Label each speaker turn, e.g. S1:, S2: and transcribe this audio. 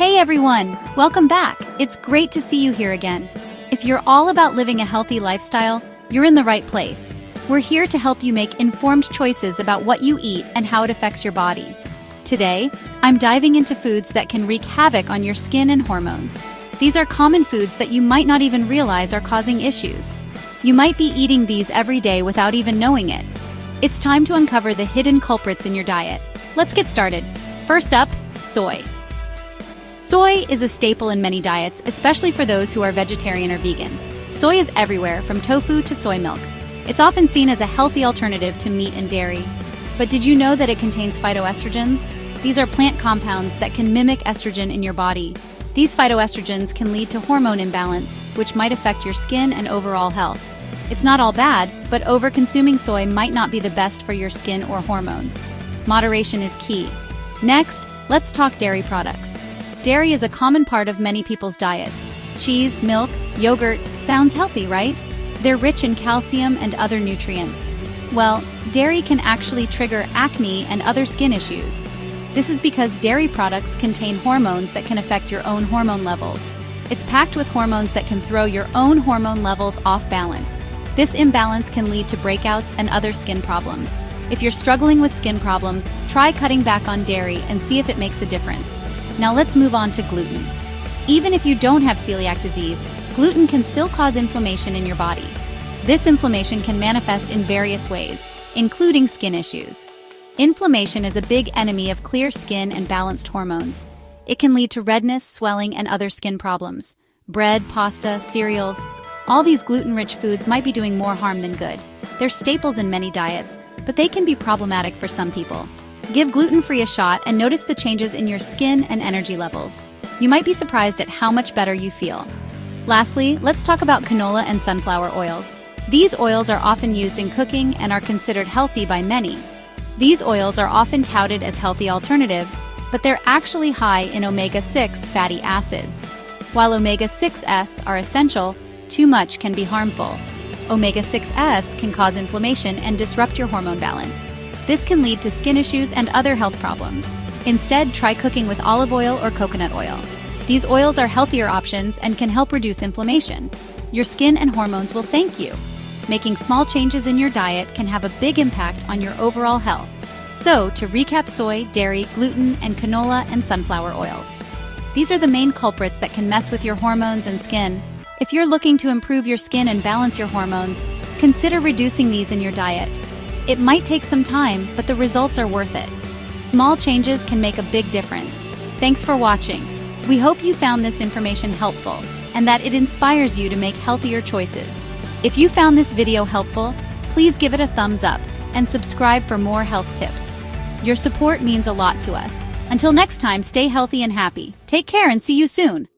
S1: Hey everyone, welcome back. It's great to see you here again. If you're all about living a healthy lifestyle, you're in the right place. We're here to help you make informed choices about what you eat and how it affects your body. Today, I'm diving into foods that can wreak havoc on your skin and hormones. These are common foods that you might not even realize are causing issues. You might be eating these every day without even knowing it. It's time to uncover the hidden culprits in your diet. Let's get started. First up, soy. Soy is a staple in many diets, especially for those who are vegetarian or vegan. Soy is everywhere, from tofu to soy milk. It's often seen as a healthy alternative to meat and dairy. But did you know that it contains phytoestrogens? These are plant compounds that can mimic estrogen in your body. These phytoestrogens can lead to hormone imbalance, which might affect your skin and overall health. It's not all bad, but over-consuming soy might not be the best for your skin or hormones. Moderation is key. Next, let's talk dairy products. Dairy is a common part of many people's diets. Cheese, milk, yogurt, sounds healthy, right? They're rich in calcium and other nutrients. Well, dairy can actually trigger acne and other skin issues. This is because dairy products contain hormones that can affect your own hormone levels. It's packed with hormones that can throw your own hormone levels off balance. This imbalance can lead to breakouts and other skin problems. If you're struggling with skin problems, try cutting back on dairy and see if it makes a difference. Now let's move on to gluten. Even if you don't have celiac disease, gluten can still cause inflammation in your body. This inflammation can manifest in various ways, including skin issues. Inflammation is a big enemy of clear skin and balanced hormones. It can lead to redness, swelling, and other skin problems. Bread, pasta, cereals, all these gluten-rich foods might be doing more harm than good. They're staples in many diets, but they can be problematic for some people. Give gluten-free a shot and notice the changes in your skin and energy levels. You might be surprised at how much better you feel. Lastly, let's talk about canola and sunflower oils. These oils are often used in cooking and are considered healthy by many. These oils are often touted as healthy alternatives, but they're actually high in omega-6 fatty acids. While omega-6s are essential, too much can be harmful. Omega-6s can cause inflammation and disrupt your hormone balance. This can lead to skin issues and other health problems. Instead, try cooking with olive oil or coconut oil. These oils are healthier options and can help reduce inflammation. Your skin and hormones will thank you. Making small changes in your diet can have a big impact on your overall health. So, to recap, soy, dairy, gluten, and canola and sunflower oils. These are the main culprits that can mess with your hormones and skin. If you're looking to improve your skin and balance your hormones, consider reducing these in your diet. It might take some time, but the results are worth it. Small changes can make a big difference. Thanks for watching. We hope you found this information helpful and that it inspires you to make healthier choices. If you found this video helpful, please give it a thumbs up and subscribe for more health tips. Your support means a lot to us. Until next time, stay healthy and happy. Take care and see you soon.